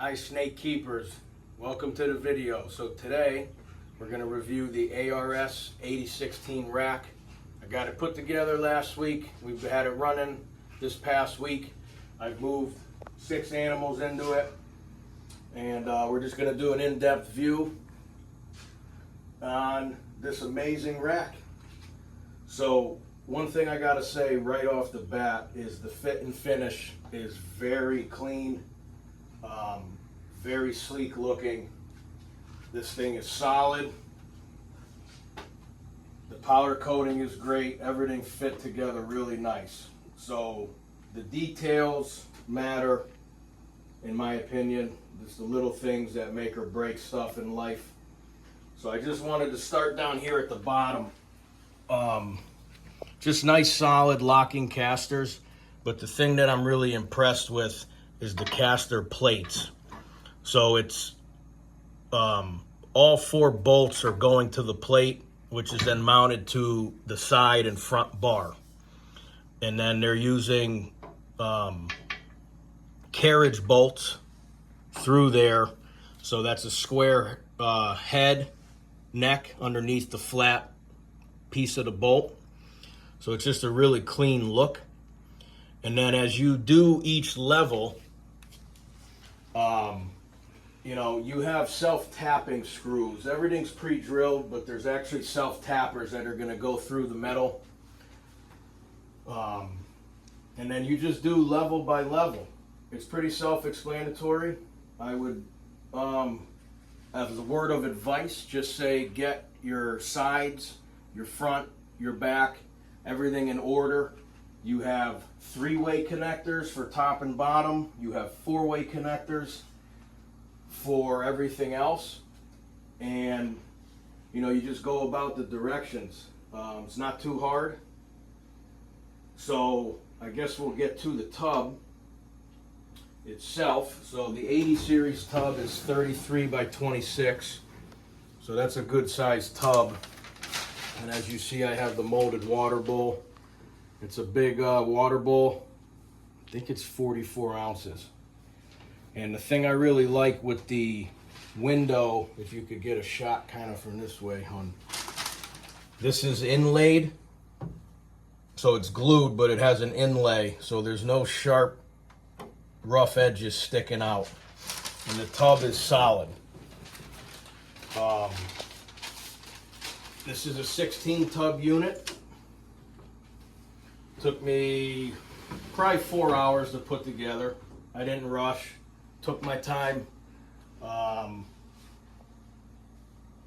Hi snake keepers, welcome to the video. So today we're going to review the ARS 8016 rack. I got it put together last week. We've had it running this past week. I've moved 6 animals into it, and we're just going to do an in-depth view on this amazing rack. So one thing I got to say right off the bat is the fit and finish is very clean. Very sleek looking. This thing is solid. The powder coating is great. Everything fit together really nice. So the details matter, in my opinion. It's the little things that make or break stuff in life. So I just wanted to start down here at the bottom. Just nice solid locking casters. But the thing that I'm really impressed with is the caster plates. So it's all 4 bolts are going to the plate, which is then mounted to the side and front bar. And then they're using carriage bolts through there. So that's a square head, neck underneath the flat piece of the bolt. So it's just a really clean look. And then as you do each level, you know, you have self-tapping screws. Everything's pre-drilled, but there's actually self-tappers that are going to go through the metal. And then you just do level by level. It's pretty self-explanatory. I would, as a word of advice, just say get your sides, your front, your back, everything in order. You have 3-way connectors for top and bottom. You have 4-way connectors for everything else. And, you know, you just go about the directions. It's not too hard. So I guess we'll get to the tub itself. So the 80 series tub is 33 by 26. So that's a good sized tub. And as you see, I have the molded water bowl. It's a big water bowl. I think it's 44 ounces. And the thing I really like with the window, if you could get a shot kind of from this way, hon. This is inlaid. So it's glued, but it has an inlay. So there's no sharp, rough edges sticking out. And the tub is solid. This is a 16 tub unit. Took me probably 4 hours to put together. I didn't rush, took my time.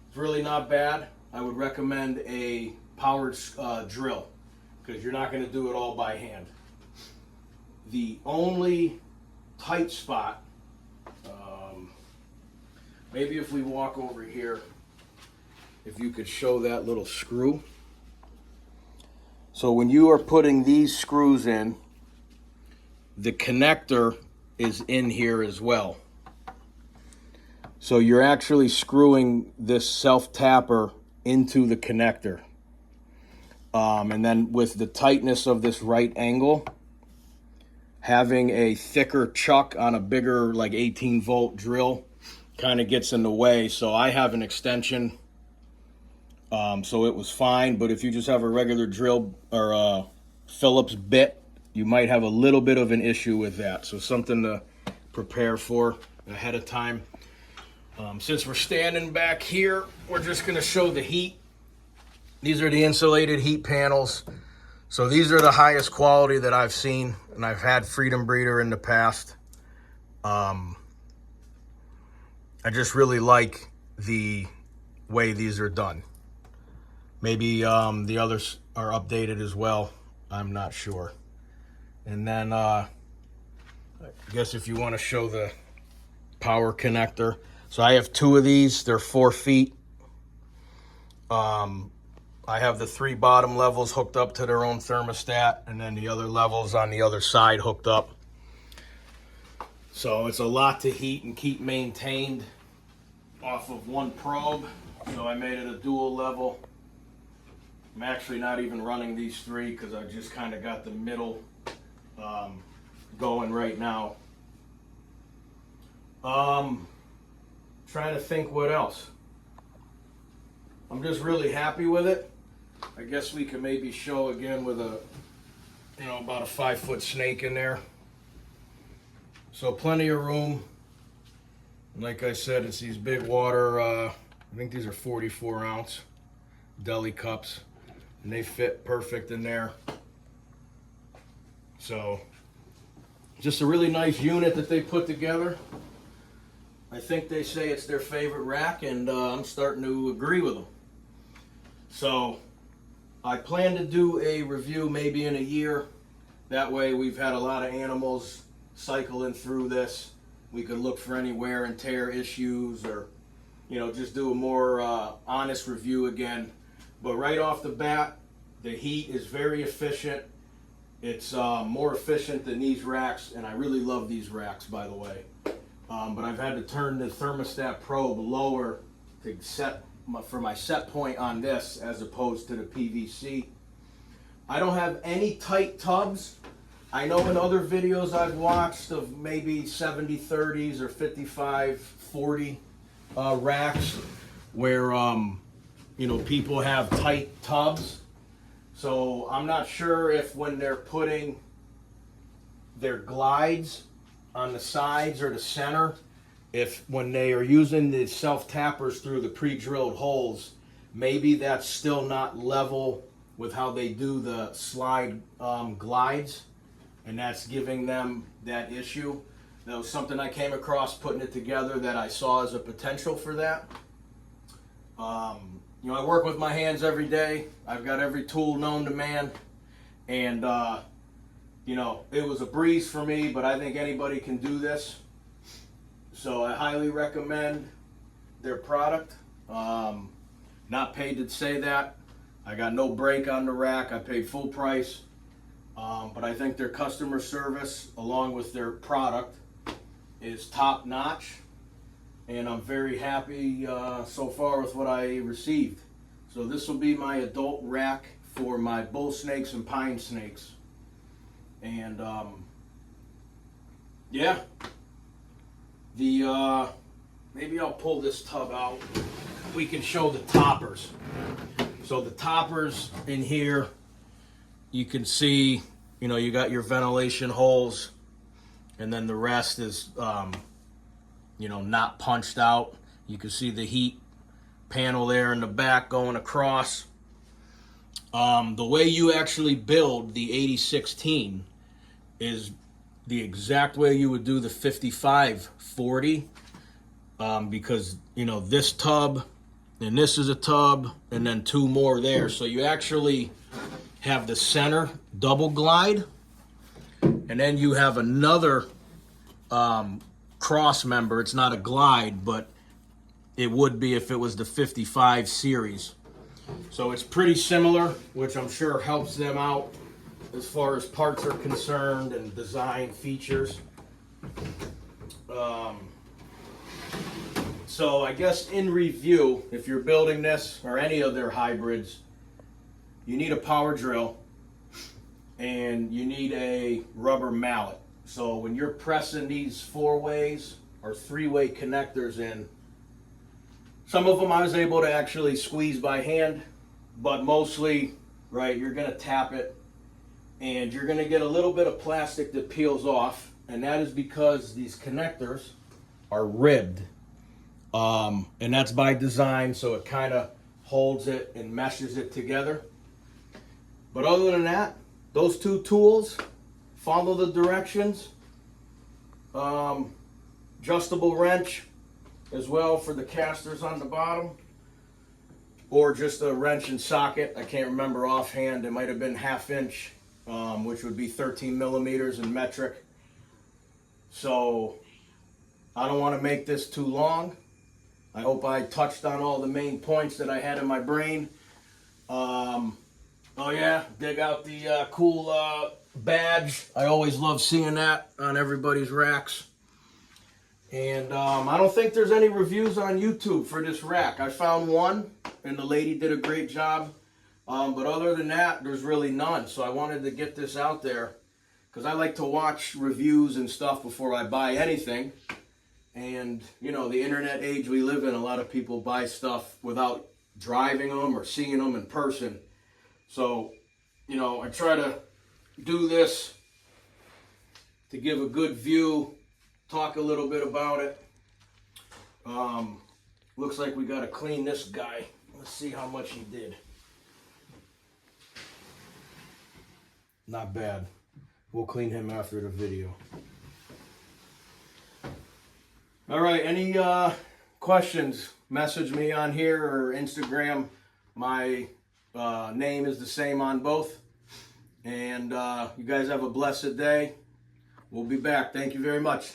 It's really not bad. I would recommend a powered drill because you're not going to do it all by hand. The only tight spot, maybe if we walk over here, if you could show that little screw. So when you are putting these screws in, the connector is in here as well. So you're actually screwing this self-tapper into the connector. And then with the tightness of this right angle, having a thicker chuck on a bigger, like 18-volt drill kind of gets in the way. So I have an extension. So it was fine, but if you just have a regular drill or a Phillips bit, you might have a little bit of an issue with that. So something to prepare for ahead of time. Since we're standing back here, we're just going to show the heat. These are the insulated heat panels. So these are the highest quality that I've seen, and I've had Freedom Breeder in the past. I just really like the way these are done. Maybe the others are updated as well. I'm not sure. And then I guess if you want to show the power connector. So I have 2 of these. They're 4 feet. I have the 3 bottom levels hooked up to their own thermostat, and then the other levels on the other side hooked up. So it's a lot to heat and keep maintained off of one probe. So I made it a dual level. I'm actually not even running these 3 because I just kind of got the middle going right now. Trying to think what else. I'm just really happy with it. I guess we could maybe show again with a, you know, about a 5-foot snake in there. So plenty of room. Like I said, it's these big water, I think these are 44 ounce deli cups, and they fit perfect in there. So just a really nice unit that they put together. I think they say it's their favorite rack, and I'm starting to agree with them. So I plan to do a review maybe in a year. That way we've had a lot of animals cycling through this. We could look for any wear and tear issues, or, you know, just do a more honest review again. But right off the bat, the heat is very efficient. It's more efficient than these racks, and I really love these racks, by the way. But I've had to turn the thermostat probe lower to set for my set point on this, as opposed to the PVC. I don't have any tight tubs. I know in other videos I've watched of maybe 70-30s or 55-40 racks where you know, people have tight tubs. So I'm not sure if when they're putting their glides on the sides or the center, if when they are using the self-tappers through the pre-drilled holes, maybe that's still not level with how they do the slide glides, and that's giving them that issue. That was something I came across putting it together that I saw as a potential for that. You know, I work with my hands every day. I've got every tool known to man, and you know, it was a breeze for me, but I think anybody can do this. So I highly recommend their product. Not paid to say that. I got no break on the rack. I paid full price. But I think their customer service, along with their product, is top notch. And I'm very happy so far with what I received. So this will be my adult rack for my bull snakes and pine snakes. And yeah, the maybe I'll pull this tub out. We can show the toppers. So the toppers in here, you can see, you know, you got your ventilation holes, and then the rest is you know, not punched out. You can see the heat panel there in the back going across. The way you actually build the 8016 is the exact way you would do the 5540, because, you know, this tub, and this is a tub, and then two more there. So you actually have the center double glide, and then you have another cross member. It's not a glide, but it would be if it was the 55 series. So it's pretty similar, which I'm sure helps them out as far as parts are concerned and design features. So I guess in review, if you're building this or any of their hybrids, you need a power drill and you need a rubber mallet. So when you're pressing these 4-ways or 3-way connectors in, some of them I was able to actually squeeze by hand, but mostly, right, you're gonna tap it and you're gonna get a little bit of plastic that peels off, and that is because these connectors are ribbed. And that's by design, so it kind of holds it and meshes it together. But other than that, those two tools, follow the directions. Adjustable wrench as well for the casters on the bottom, or just a wrench and socket. I can't remember offhand. It might have been 1/2 inch, which would be 13 millimeters in metric. So I don't want to make this too long. I hope I touched on all the main points that I had in my brain. Oh yeah, dig out the cool badge. I always love seeing that on everybody's racks. And I don't think there's any reviews on YouTube for this rack. I found one, and the lady did a great job. But other than that, there's really none. So I wanted to get this out there because I like to watch reviews and stuff before I buy anything. And, you know, the internet age we live in, a lot of people buy stuff without driving them or seeing them in person. So, you know, I try to do this to give a good view, talk a little bit about it. Looks like we got to clean this guy. Let's see how much he did. Not bad. We'll clean him after the video. All right, any questions? Message me on here or Instagram. My name is the same on both. And you guys have a blessed day. We'll be back. Thank you very much.